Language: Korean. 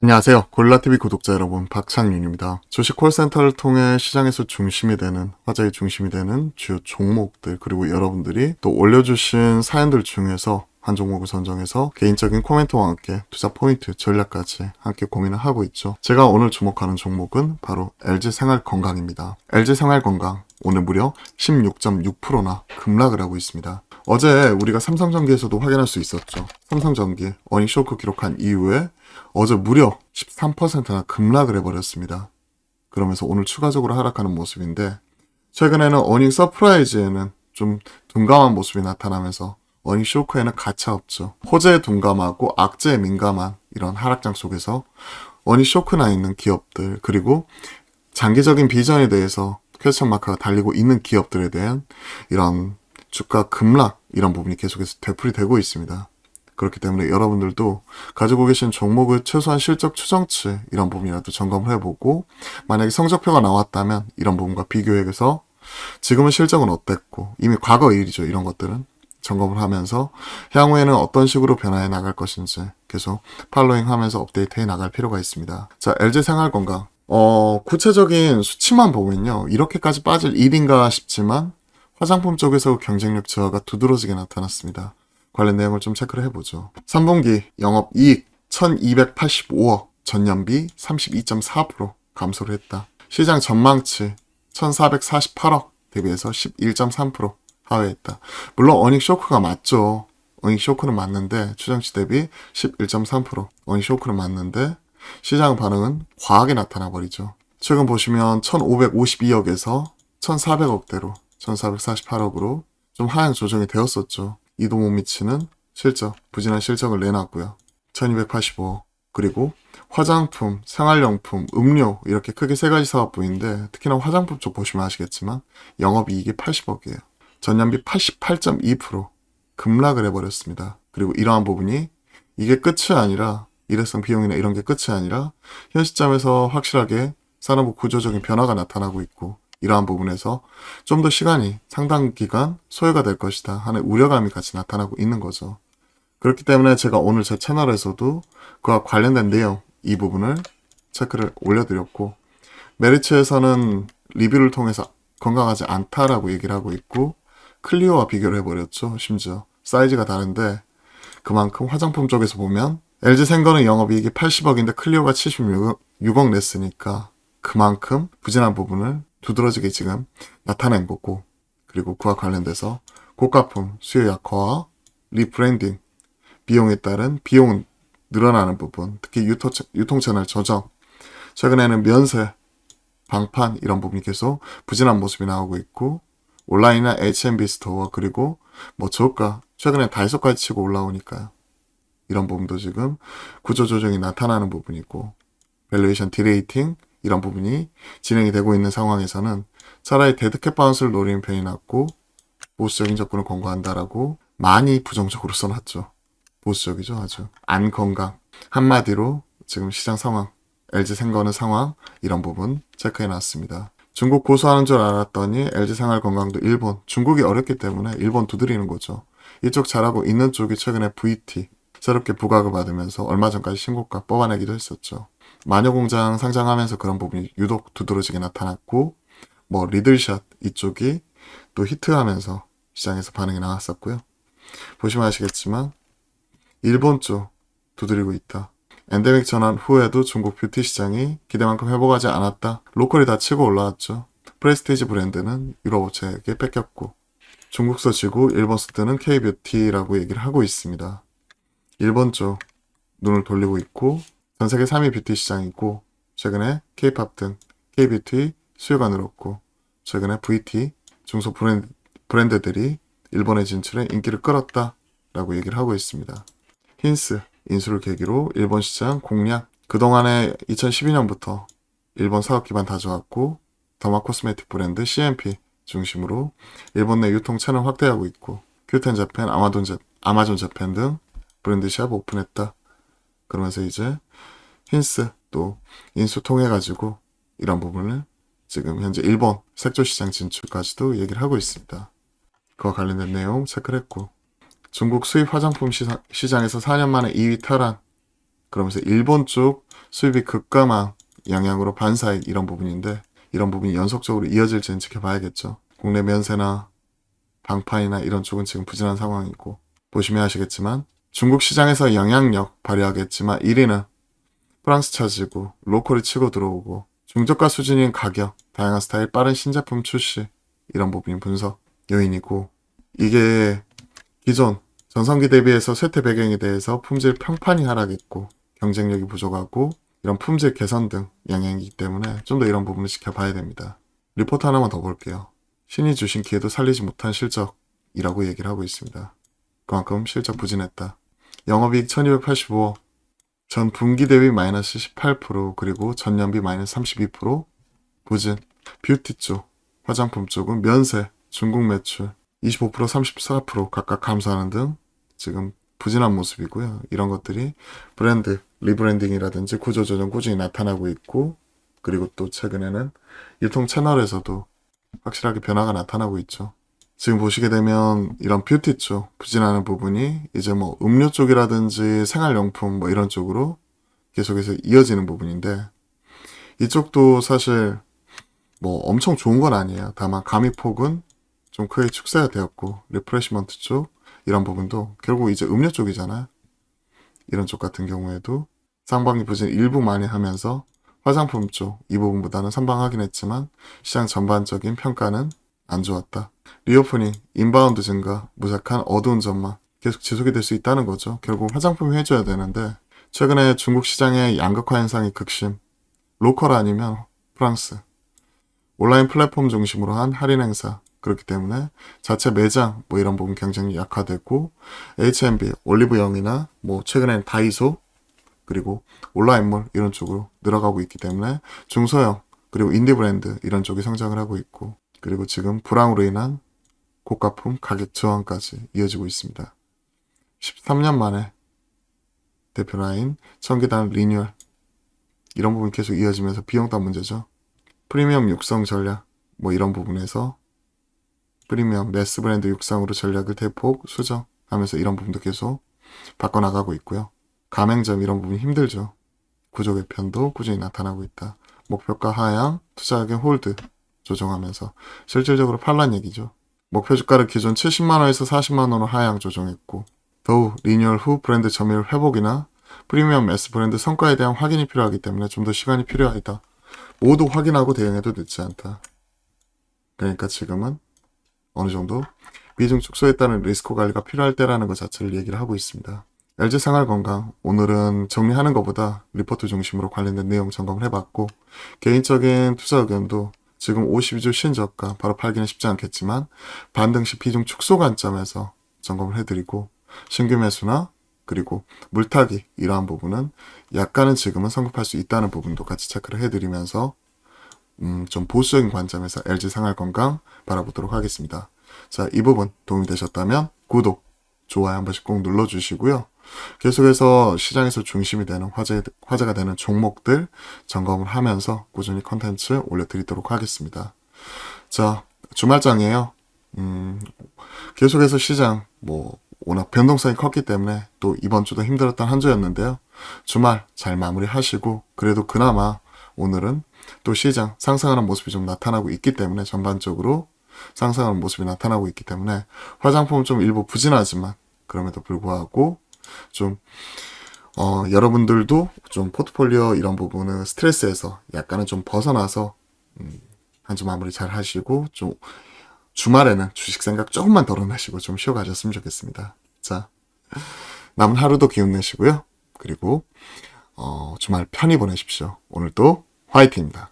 안녕하세요. 골라TV 구독자 여러분, 박창윤입니다. 주식 콜센터를 통해 시장에서 중심이 되는, 화제의 중심이 되는 주요 종목들, 그리고 여러분들이 또 올려주신 사연들 중에서 한 종목을 선정해서 개인적인 코멘트와 함께 투자 포인트, 전략까지 함께 고민을 하고 있죠. 제가 오늘 주목하는 종목은 바로 LG생활건강입니다. LG생활건강, 오늘 무려 16.6%나 급락을 하고 있습니다. 어제 우리가 삼성전기에서도 확인할 수 있었죠. 삼성전기 어닝 쇼크 기록한 이후에 어제 무려 13%나 급락을 해버렸습니다. 그러면서 오늘 추가적으로 하락하는 모습인데, 최근에는 어닝 서프라이즈에는 좀 둔감한 모습이 나타나면서 어닝 쇼크에는 가차없죠. 호재에 둔감하고 악재에 민감한 이런 하락장 속에서 어닝 쇼크나 있는 기업들, 그리고 장기적인 비전에 대해서 퀘스천 마크가 달리고 있는 기업들에 대한 이런 주가 급락, 이런 부분이 계속해서 되풀이되고 있습니다. 그렇기 때문에 여러분들도 가지고 계신 종목의 최소한 실적 추정치 이런 부분이라도 점검을 해보고, 만약에 성적표가 나왔다면 이런 부분과 비교해서 지금은 실적은 어땠고, 이미 과거 일이죠. 이런 것들은 점검을 하면서 향후에는 어떤 식으로 변화해 나갈 것인지 계속 팔로잉 하면서 업데이트해 나갈 필요가 있습니다. 자, LG생활건강 구체적인 수치만 보면요, 이렇게까지 빠질 일인가 싶지만 화장품 쪽에서 경쟁력 저하가 두드러지게 나타났습니다. 관련 내용을 좀 체크를 해보죠. 3분기 영업이익 1285억, 전년비 32.4% 감소를 했다. 시장 전망치 1448억 대비해서 11.3% 하회했다. 물론 어닝 쇼크가 맞죠. 어닝 쇼크는 맞는데, 추정치 대비 11.3% 어닝 쇼크는 맞는데 시장 반응은 과하게 나타나 버리죠. 최근 보시면 1552억에서 1400억대로 1448억으로 좀 하향 조정이 되었었죠. 이도 못 미치는 실적, 부진한 실적을 내놨고요. 1285억. 그리고 화장품, 생활용품, 음료, 이렇게 크게 세 가지 사업부인데, 특히나 화장품 쪽 보시면 아시겠지만 영업이익이 80억이에요. 전년비 88.2% 급락을 해버렸습니다. 그리고 이러한 부분이 이게 끝이 아니라, 일회성 비용이나 이런 게 끝이 아니라 현 시점에서 확실하게 산업부 구조적인 변화가 나타나고 있고, 이러한 부분에서 좀 더 시간이 상당 기간 소요가 될 것이다 하는 우려감이 같이 나타나고 있는 거죠. 그렇기 때문에 제가 오늘 제 채널에서도 그와 관련된 내용, 이 부분을 체크를 올려드렸고, 메리츠에서는 리뷰를 통해서 건강하지 않다라고 얘기를 하고 있고, 클리오와 비교를 해버렸죠. 심지어 사이즈가 다른데, 그만큼 화장품 쪽에서 보면 LG생건의 영업이익이 80억인데 클리오가 76억 냈으니까 그만큼 부진한 부분을 두드러지게 지금 나타낸 거고, 그리고 그와 관련돼서 고가품 수요 약화와 리브랜딩, 비용에 따른 비용 늘어나는 부분, 특히 유통채널 저점, 최근에는 면세, 방판 이런 부분이 계속 부진한 모습이 나오고 있고, 온라인이나 H&B 스토어, 그리고 뭐 저가, 최근에 다이소까지 치고 올라오니까요. 이런 부분도 지금 구조조정이 나타나는 부분이고, 밸류에이션 디레이팅 이런 부분이 진행이 되고 있는 상황에서는 차라리 데드캣 바운스를 노리는 편이 낫고, 보수적인 접근을 권고한다라고 많이 부정적으로 써놨죠. 보수적이죠. 아주 안 건강. 한마디로 지금 시장 상황, LG생건의 상황, 이런 부분 체크해놨습니다. 중국 고수하는 줄 알았더니 LG생활건강도 일본, 중국이 어렵기 때문에 일본 두드리는 거죠. 이쪽 잘하고 있는 쪽이 최근에 VT 새롭게 부각을 받으면서 얼마 전까지 신고가 뽑아내기도 했었죠. 마녀공장 상장하면서 그런 부분이 유독 두드러지게 나타났고, 뭐 리들샷 이쪽이 또 히트하면서 시장에서 반응이 나왔었고요. 보시면 아시겠지만 일본 쪽 두드리고 있다. 엔데믹 전환 후에도 중국 뷰티 시장이 기대만큼 회복하지 않았다. 로컬이 다 치고 올라왔죠. 프레스티지 브랜드는 유럽 업체에게 뺏겼고, 중국서 지고 일본서 뜨는 K뷰티라고 얘기를 하고 있습니다. 일본 쪽 눈을 돌리고 있고, 전 세계 3위 뷰티 시장이고, 최근에 K-팝 등 K-뷰티 수요가 늘었고, 최근에 VT 중소 브랜드들이 일본의 진출에 인기를 끌었다라고 얘기를 하고 있습니다. 힌스 인수를 계기로 일본 시장 공략, 그동안에 2012년부터 일본 사업 기반 다져왔고, 더마 코스메틱 브랜드 CMP 중심으로 일본 내 유통 채널 확대하고 있고, 큐텐 재팬, 아마존 재팬 등 브랜드샵 오픈했다. 그러면서 이제 힌스 또 인수 통해 가지고 이런 부분을 지금 현재 일본 색조 시장 진출까지도 얘기를 하고 있습니다. 그와 관련된 내용 체크를 했고, 중국 수입 화장품 시장에서 4년 만에 2위 탈환, 그러면서 일본 쪽 수입이 급감한 영향으로 반사익 이런 부분인데 이런 부분이 연속적으로 이어질지는 지켜봐야겠죠. 국내 면세나 방판이나 이런 쪽은 지금 부진한 상황이고 보시면 아시겠지만 중국 시장에서 영향력 발휘하겠지만 1위는 프랑스 차지고 로컬이 치고 들어오고 중저가 수준인 가격, 다양한 스타일, 빠른 신제품 출시 이런 부분이 분석 요인이고 이게 기존 전성기 대비해서 쇠퇴 배경에 대해서 품질 평판이 하락했고 경쟁력이 부족하고 이런 품질 개선 등 영향이기 때문에 좀 더 이런 부분을 지켜봐야 됩니다. 리포트 하나만 더 볼게요. 신이 주신 기회도 살리지 못한 실적이라고 얘기를 하고 있습니다. 그만큼 실적 부진했다. 영업이익 1285억, 전 분기 대비 마이너스 18%, 그리고 전년비 마이너스 32%, 부진. 뷰티 쪽, 화장품 쪽은 면세, 중국 매출 25%, 34% 각각 감소하는 등 지금 부진한 모습이고요. 이런 것들이 브랜드 리브랜딩이라든지 구조조정 꾸준히 나타나고 있고 그리고 또 최근에는 유통 채널에서도 확실하게 변화가 나타나고 있죠. 지금 보시게 되면 이런 뷰티 쪽 부진하는 부분이 이제 뭐 음료 쪽이라든지 생활용품 뭐 이런 쪽으로 계속해서 이어지는 부분인데 이쪽도 사실 뭐 엄청 좋은 건 아니에요. 다만 가미폭은 좀 크게 축소가 되었고 리프레시먼트 쪽 이런 부분도 결국 이제 음료 쪽이잖아요. 이런 쪽 같은 경우에도 상반기 부진 일부 만회하면서 화장품 쪽 이 부분보다는 선방하긴 했지만 시장 전반적인 평가는 안 좋았다. 리오프닝, 인바운드 증가, 무작한 어두운 전망 계속 지속이 될 수 있다는 거죠. 결국 화장품이 해줘야 되는데 최근에 중국 시장의 양극화 현상이 극심. 로컬 아니면 프랑스. 온라인 플랫폼 중심으로 한 할인 행사. 그렇기 때문에 자체 매장 뭐 이런 부분 경쟁이 약화되고 H&B, 올리브영이나 뭐 최근엔 다이소 그리고 온라인몰 이런 쪽으로 늘어가고 있기 때문에 중소형 그리고 인디 브랜드 이런 쪽이 성장을 하고 있고 그리고 지금 불황으로 인한 고가품 가격 저항까지 이어지고 있습니다. 13년 만에 대표 라인 청계단 리뉴얼 이런 부분 계속 이어지면서 비용단 문제죠. 프리미엄 육성 전략 뭐 이런 부분에서 프리미엄 매스 브랜드 육성으로 전략을 대폭 수정하면서 이런 부분도 계속 바꿔나가고 있고요. 가맹점 이런 부분이 힘들죠. 구조 개편도 꾸준히 나타나고 있다. 목표가 하향, 투자액의 홀드 조정하면서 실질적으로 팔란 얘기죠. 목표 주가를 기존 70만원에서 40만원으로 하향 조정했고 더욱 리뉴얼 후 브랜드 점유율 회복이나 프리미엄 매스 브랜드 성과에 대한 확인이 필요하기 때문에 좀 더 시간이 필요하다. 모두 확인하고 대응해도 늦지 않다. 그러니까 지금은 어느 정도 비중 축소에 따른 리스크 관리가 필요할 때라는 것 자체를 얘기를 하고 있습니다. LG 생활건강 오늘은 정리하는 것보다 리포트 중심으로 관련된 내용 점검을 해봤고 개인적인 투자 의견도 지금 52주 신저가 바로 팔기는 쉽지 않겠지만 반등 시 비중 축소 관점에서 점검을 해드리고 신규 매수나 그리고 물타기 이러한 부분은 약간은 지금은 성급할 수 있다는 부분도 같이 체크를 해드리면서 좀 보수적인 관점에서 LG 생활건강 바라보도록 하겠습니다. 자, 이 부분 도움이 되셨다면 구독, 좋아요 한 번씩 꼭 눌러주시고요. 계속해서 시장에서 중심이 되는 화제가 되는 종목들 점검을 하면서 꾸준히 컨텐츠 올려드리도록 하겠습니다. 자, 주말장이에요. 계속해서 시장 워낙 변동성이 컸기 때문에 또 이번 주도 힘들었던 한 주였는데요. 주말 잘 마무리하시고 그래도 그나마 오늘은 또 시장 상승하는 모습이 좀 나타나고 있기 때문에 전반적으로 상승하는 모습이 나타나고 있기 때문에 화장품은 좀 일부 부진하지만 그럼에도 불구하고 좀 여러분들도 좀 포트폴리오 이런 부분은 스트레스에서 약간은 좀 벗어나서 한 주 마무리 잘 하시고 좀 주말에는 주식 생각 조금만 덜어내시고 좀 쉬어 가셨으면 좋겠습니다. 자, 남은 하루도 기운 내시고요. 그리고 주말 편히 보내십시오. 오늘도 화이팅입니다.